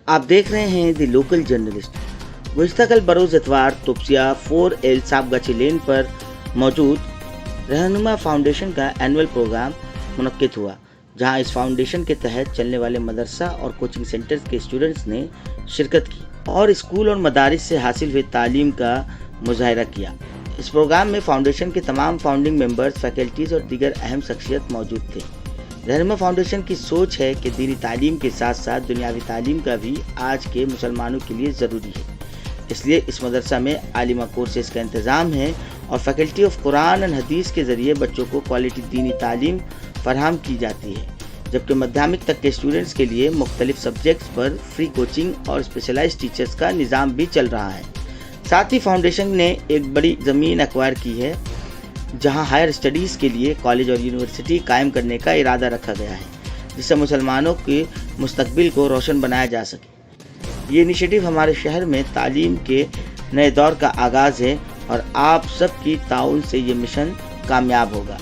آپ دیکھ رہے ہیں دی لوکل جرنلسٹ۔ گزشتہ کل بروز اتوار توپسیہ 4L صاحب گاچھی لین پر موجود رہنما فاؤنڈیشن کا اینول پروگرام منعقد ہوا، جہاں اس فاؤنڈیشن کے تحت چلنے والے مدرسہ اور کوچنگ سینٹرز کے اسٹوڈنٹس نے شرکت کی اور اسکول اور مدارس سے حاصل ہوئی تعلیم کا مظاہرہ کیا۔ اس پروگرام میں فاؤنڈیشن کے تمام فاؤنڈنگ ممبرز، فیکلٹیز اور دیگر اہم شخصیت موجود تھے۔ رہنما فاؤنڈیشن کی سوچ ہے کہ دینی تعلیم کے ساتھ ساتھ دنیاوی تعلیم کا بھی آج کے مسلمانوں کے لیے ضروری ہے، اس لیے اس مدرسہ میں عالمہ کورسز کا انتظام ہے اور فیکلٹی آف قرآن اینڈ حدیث کے ذریعے بچوں کو کوالٹی دینی تعلیم فراہم کی جاتی ہے، جبکہ مدھیامک تک کے اسٹوڈنٹس کے لیے مختلف سبجیکٹس پر فری کوچنگ اور اسپیشلائزڈ ٹیچرز کا نظام بھی چل رہا ہے۔ ساتھ ہی فاؤنڈیشن نے ایک بڑی زمین ایکوائر کی ہے جہاں ہائر اسٹڈیز کے لیے کالج اور یونیورسٹی قائم کرنے کا ارادہ رکھا گیا ہے، جس سے مسلمانوں کے مستقبل کو روشن بنایا جا سکے۔ یہ انیشیٹو ہمارے شہر میں تعلیم کے نئے دور کا آغاز ہے اور آپ سب کی تعاون سے یہ مشن کامیاب ہوگا۔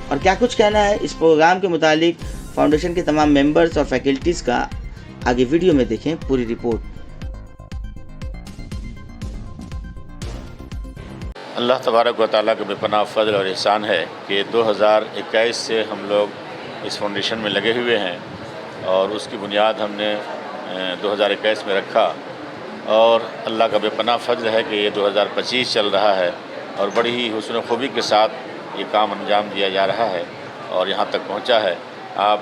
اور کیا کچھ کہنا ہے اس پروگرام کے متعلق فاؤنڈیشن کے تمام ممبرز اور فیکلٹیز کا، آگے ویڈیو میں دیکھیں پوری رپورٹ۔ اللہ تبارک و تعالیٰ کا بے پناہ فضل اور احسان ہے کہ 2021 سے ہم لوگ اس فاؤنڈیشن میں لگے ہوئے ہیں اور اس کی بنیاد ہم نے 2021 میں رکھا، اور اللہ کا بے پناہ فضل ہے کہ یہ 2025 چل رہا ہے اور بڑی ہی حسن و خوبی کے ساتھ یہ کام انجام دیا جا رہا ہے اور یہاں تک پہنچا ہے۔ آپ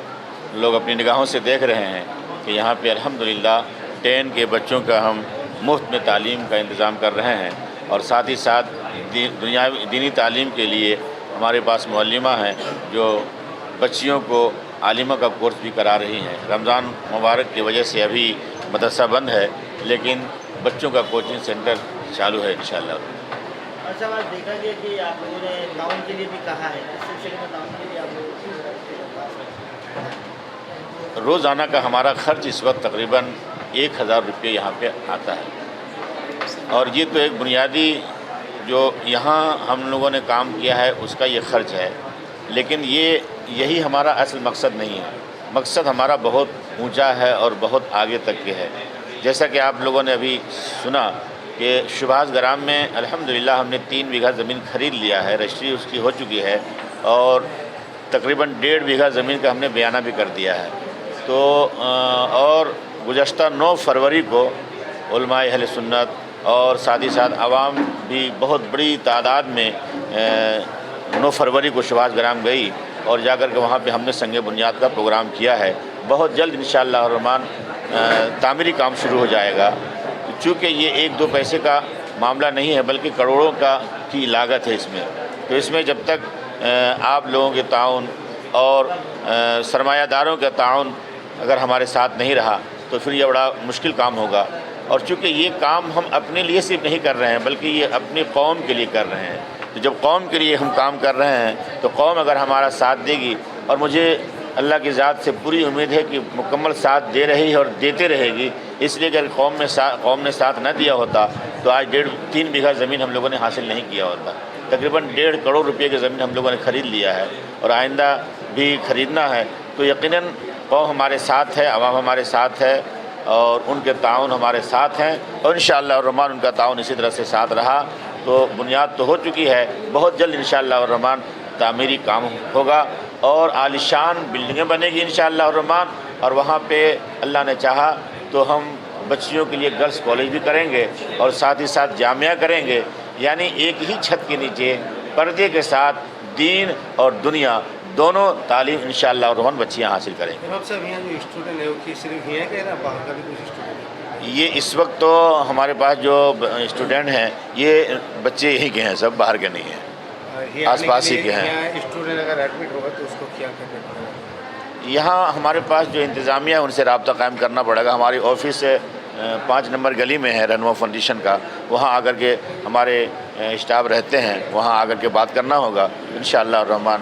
لوگ اپنی نگاہوں سے دیکھ رہے ہیں کہ یہاں پہ الحمدللہ 10 کے بچوں کا ہم مفت میں تعلیم کا انتظام کر رہے ہیں، اور ساتھ ہی ساتھ دینی تعلیم کے لیے ہمارے پاس معلمہ ہیں جو بچیوں کو عالمہ کا کورس بھی کرا رہی ہیں۔ رمضان مبارک کی وجہ سے ابھی مدرسہ بند ہے، لیکن بچوں کا کوچنگ سینٹر چالو ہے انشاءاللہ۔ اچھا بات دیکھا گیا کہ آپ لوگوں نے تعاون کے لیے بھی کہا ہے، اس سلسلے میں تعاون کے لیے آپ لوگ روزانہ کا ہمارا خرچ اس وقت تقریباً 1000 روپے یہاں پہ آتا ہے، اور یہ تو ایک بنیادی جو یہاں ہم لوگوں نے کام کیا ہے اس کا یہ خرچ ہے، لیکن یہی ہمارا اصل مقصد نہیں ہے۔ مقصد ہمارا بہت اونچا ہے اور بہت آگے تک کے ہے۔ جیسا کہ آپ لوگوں نے ابھی سنا کہ شباز گرام میں الحمدللہ ہم نے 3 بیگھہ زمین خرید لیا ہے، رجسٹری اس کی ہو چکی ہے، اور تقریباً 1.5 بیگھہ زمین کا ہم نے بیانہ بھی کر دیا ہے۔ تو اور گزشتہ 9 فروری کو علماء اہل سنت اور ساتھ ہی ساتھ عوام بھی بہت بڑی تعداد میں 9 فروری کو شباز گرام گئی اور جا کر کے وہاں پہ ہم نے سنگ بنیاد کا پروگرام کیا ہے۔ بہت جلد انشاءاللہ الرحمن تعمیری کام شروع ہو جائے گا، چونکہ یہ 1-2 پیسے کا معاملہ نہیں ہے بلکہ کروڑوں کی لاگت ہے اس میں۔ تو اس میں جب تک آپ لوگوں کے تعاون اور سرمایہ داروں کا تعاون اگر ہمارے ساتھ نہیں رہا تو پھر یہ بڑا مشکل کام ہوگا، اور چونکہ یہ کام ہم اپنے لیے صرف نہیں کر رہے ہیں بلکہ یہ اپنی قوم کے لیے کر رہے ہیں۔ تو جب قوم کے لیے ہم کام کر رہے ہیں تو قوم اگر ہمارا ساتھ دے گی، اور مجھے اللہ کی ذات سے پوری امید ہے کہ مکمل ساتھ دے رہی ہے اور دیتے رہے گی، اس لیے اگر قوم نے ساتھ نہ دیا ہوتا تو آج 3 بیگھہ زمین ہم لوگوں نے حاصل نہیں کیا ہوتا۔ تقریباً 1.5 کروڑ روپے کی زمین ہم لوگوں نے خرید لیا ہے اور آئندہ بھی خریدنا ہے۔ تو یقیناً قوم ہمارے ساتھ ہے، عوام ہمارے ساتھ ہے، اور ان کے تعاون ہمارے ساتھ ہیں، اور انشاءاللہ الرحمن ان کا تعاون اسی طرح سے ساتھ رہا تو بنیاد تو ہو چکی ہے، بہت جلد انشاءاللہ الرحمن تعمیری کام ہوگا اور عالیشان بلڈنگیں بنے گی انشاءاللہ الرحمن، اور وہاں پہ اللہ نے چاہا تو ہم بچیوں کے لیے گرلز کالج بھی کریں گے اور ساتھ ہی ساتھ جامعہ کریں گے، یعنی ایک ہی چھت کے نیچے پردے کے ساتھ دین اور دنیا دونوں تعلیم انشاءاللہ الرحمن بچیاں حاصل کریں گے۔ صاحب یہاں جو اسٹوڈنٹ ہے وہ صرف یہاں کے ہیں، باہر کا بھی کچھ اسٹوڈنٹ ہے؟ یہ اس وقت تو ہمارے پاس جو اسٹوڈنٹ ہیں یہ بچے یہیں کے ہیں، سب باہر کے نہیں ہیں، آس پاس ہی کے ہیں۔ یہاں اسٹوڈنٹ اگر ایڈمٹ ہوگا تو اس کو کیا کرنا پڑے گا؟ یہاں ہمارے پاس جو انتظامیہ ہے ان سے رابطہ قائم کرنا پڑے گا۔ ہماری آفس سے 5 نمبر گلی میں ہے رہنما فاؤنڈیشن کا، وہاں آ کر کے ہمارے اسٹاف رہتے ہیں، وہاں آ کر کے بات کرنا ہوگا انشاءاللہ الرحمن،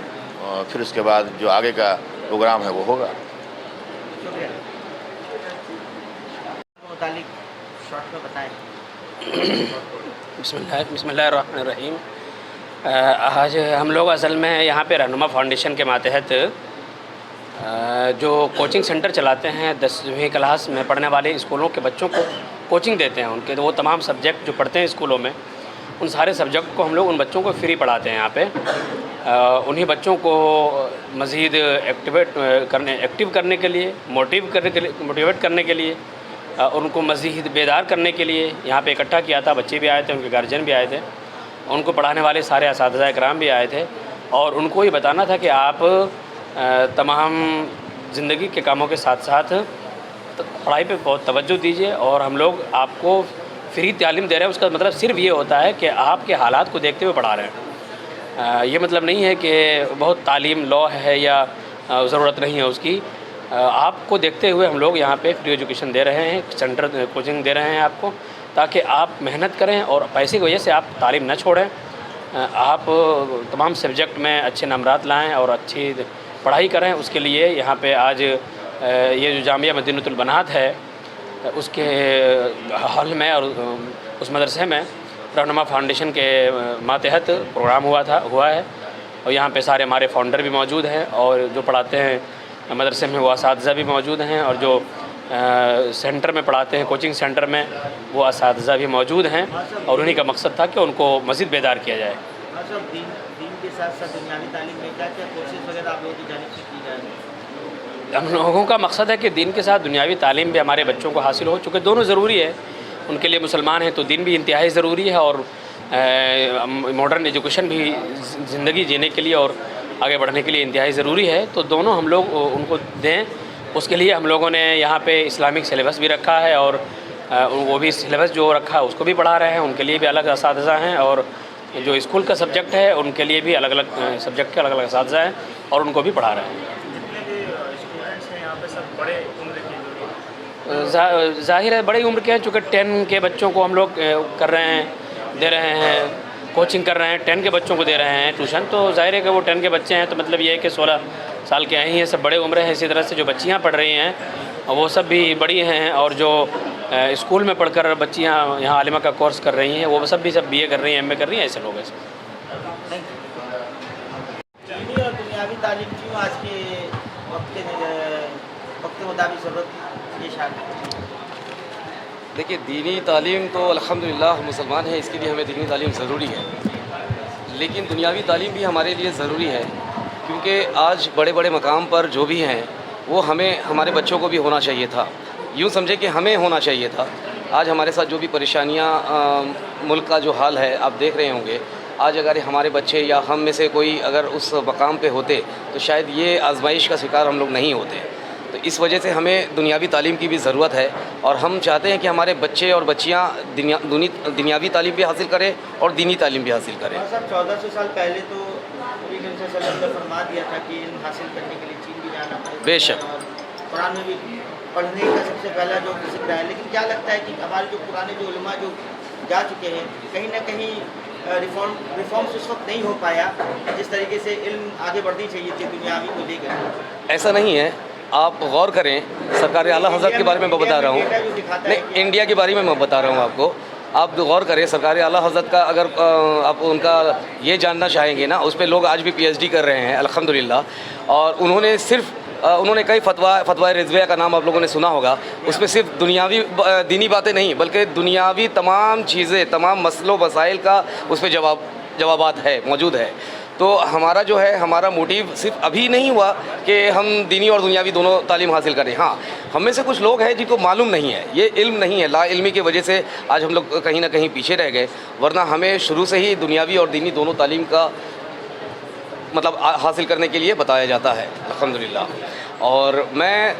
پھر اس کے بعد جو آگے کا پروگرام ہے وہ ہوگا۔ متعلق شارٹ میں بتائیں۔ بسم اللہ الرحمن الرحیم۔ آج ہم لوگ اصل میں یہاں پہ رہنما فاؤنڈیشن کے ماتحت جو کوچنگ سینٹر چلاتے ہیں 10ویں کلاس میں پڑھنے والے اسکولوں کے بچوں کو کوچنگ دیتے ہیں. ان کے وہ تمام سبجیکٹ جو پڑھتے ہیں اسکولوں میں ان سارے سبجیکٹ کو ہم لوگ ان بچوں کو فری پڑھاتے ہیں یہاں پہ. انہی بچوں کو مزید ایکٹیو کرنے کے لیے موٹیویٹ کرنے کے لیے ان کو مزید بیدار کرنے کے لیے یہاں پہ اکٹھا کیا تھا. بچے بھی آئے تھے, ان کے گارجین بھی آئے تھے, ان کو پڑھانے والے سارے اساتذہ کرام بھی آئے تھے اور ان کو یہ بتانا تھا کہ آپ تمام زندگی کے کاموں کے ساتھ ساتھ پڑھائی پہ بہت توجہ دیجیے اور ہم لوگ آپ کو فری تعلیم دے رہے ہیں. اس کا مطلب صرف یہ ہوتا ہے کہ آپ کے حالات کو دیکھتے ہوئے پڑھا رہے ہیں. یہ مطلب نہیں ہے کہ بہت تعلیم لو ہے یا ضرورت نہیں ہے اس کی. آپ کو دیکھتے ہوئے ہم لوگ یہاں پہ فری ایجوکیشن دے رہے ہیں, سینٹر کوچنگ دے رہے ہیں آپ کو, تاکہ آپ محنت کریں اور پیسے کی وجہ سے آپ تعلیم نہ چھوڑیں. آپ تمام سبجیکٹ میں اچھے نمبرات لائیں اور اچھی پڑھائی کریں. اس کے لیے یہاں پہ آج یہ جو جامعہ مدینۃ البنات ہے اس کے ہال میں اور اس مدرسے میں رہنما فاؤنڈیشن کے ماتحت پروگرام ہوا ہے اور یہاں پہ سارے ہمارے فاؤنڈر بھی موجود ہیں اور جو پڑھاتے ہیں مدرسے میں وہ اساتذہ بھی موجود ہیں اور جو سینٹر میں پڑھاتے ہیں کوچنگ سینٹر میں وہ اساتذہ بھی موجود ہیں اور انہی کا مقصد تھا کہ ان کو مزید بیدار کیا جائے. صاحب دین کے ساتھ ساتھ دنیاوی تعلیم میں کیا کورسز وغیرہ آپ لوگوں کی جانب سے کی جائے؟ ہم لوگوں کا مقصد ہے کہ دین کے ساتھ دنیاوی تعلیم بھی ہمارے بچوں کو حاصل ہو, چونکہ دونوں ضروری ہے. ان کے لیے مسلمان ہیں تو دین بھی انتہائی ضروری ہے اور ماڈرن ایجوکیشن بھی زندگی جینے کے لیے اور آگے بڑھنے کے لیے انتہائی ضروری ہے. تو دونوں ہم لوگ ان کو دیں. اس کے لیے ہم لوگوں نے یہاں پہ اسلامک سلیبس بھی رکھا ہے اور وہ بھی سلیبس جو رکھا ہے اس کو بھی پڑھا رہے ہیں. ان کے لیے بھی الگ اساتذہ ہیں اور جو اسکول کا سبجیکٹ ہے ان کے لیے بھی الگ الگ سبجیکٹ کے الگ الگ اساتذہ ہیں اور ان کو بھی پڑھا رہے ہیں. ظاہر ہے بڑی عمر کے ہیں, چونکہ 10 کے بچوں کو ہم لوگ کر رہے ہیں, دے رہے ہیں, کوچنگ کر رہے ہیں. 10 کے بچوں کو دے رہے ہیں ٹیوشن, تو ظاہر ہے کہ وہ 10 کے بچے ہیں تو مطلب یہ ہے کہ 16 سال کے ہیں, سب بڑے عمر ہیں. اسی طرح سے جو بچیاں پڑھ رہی ہیں وہ سب بھی بڑی ہیں اور جو اسکول میں پڑھ کر بچیاں یہاں عالمہ کا کورس کر رہی ہیں وہ سب بھی BA کر رہی ہیں, MA کر رہی ہیں. ایسے لوگ ہیں. دینی اور دنیاوی تعلیم کیوں آج کے وقت کے مطابق ضرورت یہ شامل؟ دیکھیے دینی تعلیم تو الحمدللہ ہم مسلمان ہیں, اس کے لیے ہمیں دینی تعلیم ضروری ہے, لیکن دنیاوی تعلیم بھی ہمارے لیے ضروری ہے کیونکہ آج بڑے بڑے مقام پر جو بھی ہیں وہ ہمارے بچوں کو بھی ہونا چاہیے تھا. یوں سمجھے کہ ہمیں ہونا چاہیے تھا. آج ہمارے ساتھ جو بھی پریشانیاں ملک کا جو حال ہے آپ دیکھ رہے ہوں گے, آج اگر ہمارے بچے یا ہم میں سے کوئی اگر اس مقام پہ ہوتے تو شاید یہ آزمائش کا شکار ہم لوگ نہیں ہوتے. تو اس وجہ سے ہمیں دنیاوی تعلیم کی بھی ضرورت ہے اور ہم چاہتے ہیں کہ ہمارے بچے اور بچیاں دنیاوی تعلیم بھی حاصل کریں اور دینی تعلیم بھی حاصل کریں. صاحب 1400 سال پہلے تو نبی کریم صلی اللہ علیہ وسلم نے فرما دیا تھا کہ علم حاصل کرنے کے لیے چین بھی جانا پڑے. بے شک قرآن میں بھی پڑھنے کا سب سے پہلا جو ذکر ہے, لیکن کیا لگتا ہے کہ ہمارے جو پرانے جو علماء جو جا چکے ہیں کہیں نہ کہیں ریفارمس اس وقت نہیں ہو پایا جس طریقے سے علم آگے بڑھنی چاہیے تھی دنیاوی کو لے کر. ایسا نہیں ہے, آپ غور کریں. سرکار اعلیٰ حضرت کے بارے میں میں بتا رہا ہوں, نہیں انڈیا کے بارے میں میں بتا رہا ہوں آپ کو. آپ غور کریں سرکار اعلیٰ حضرت کا, اگر آپ ان کا یہ جاننا چاہیں گے نا, اس پہ لوگ آج بھی PhD کر رہے ہیں الحمدللہ. اور انہوں نے کئی فتویٰ رضویہ کا نام آپ لوگوں نے سنا ہوگا. اس میں صرف دنیاوی دینی باتیں نہیں بلکہ دنیاوی تمام چیزیں, تمام مسئلوں مسائل کا اس پہ جوابات موجود ہے. تو ہمارا جو ہے ہمارا موٹیو صرف ابھی نہیں ہوا کہ ہم دینی اور دنیاوی دونوں تعلیم حاصل کریں. ہاں ہم میں سے کچھ لوگ ہیں جن کو معلوم نہیں ہے, یہ علم نہیں ہے, لا علمی کی وجہ سے آج ہم لوگ کہیں نہ کہیں پیچھے رہ گئے, ورنہ ہمیں شروع سے ہی دنیاوی اور دینی دونوں تعلیم کا مطلب حاصل کرنے کے لیے بتایا جاتا ہے الحمدللہ. اور میں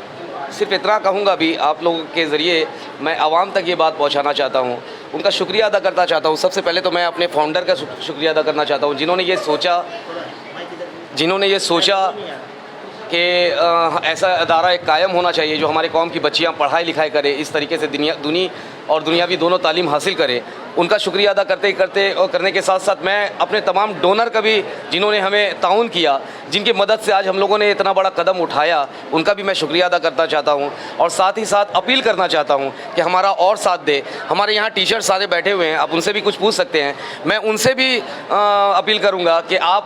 صرف اتنا کہوں گا بھی آپ لوگوں کے ذریعے میں عوام تک یہ بات پہنچانا چاہتا ہوں, ان کا شکریہ ادا کرنا چاہتا ہوں. سب سے پہلے تو میں اپنے فاؤنڈر کا شکریہ ادا کرنا چاہتا ہوں جنہوں نے یہ سوچا کہ ایسا ادارہ ایک قائم ہونا چاہیے جو ہمارے قوم کی بچیاں پڑھائی لکھائی کرے, اس طریقے سے دینی اور دنیاوی دونوں تعلیم حاصل کرے. ان کا شکریہ ادا کرنے کے ساتھ ساتھ میں اپنے تمام ڈونر کا بھی, جنہوں نے ہمیں تعاون کیا, جن کی مدد سے آج ہم لوگوں نے اتنا بڑا قدم اٹھایا, ان کا بھی میں شکریہ ادا کرنا چاہتا ہوں. اور ساتھ ہی ساتھ اپیل کرنا چاہتا ہوں کہ ہمارا اور ساتھ دے. ہمارے یہاں ٹیچر سارے بیٹھے ہوئے ہیں, آپ ان سے بھی کچھ پوچھ سکتے ہیں. میں ان سے بھی اپیل کروں گا کہ آپ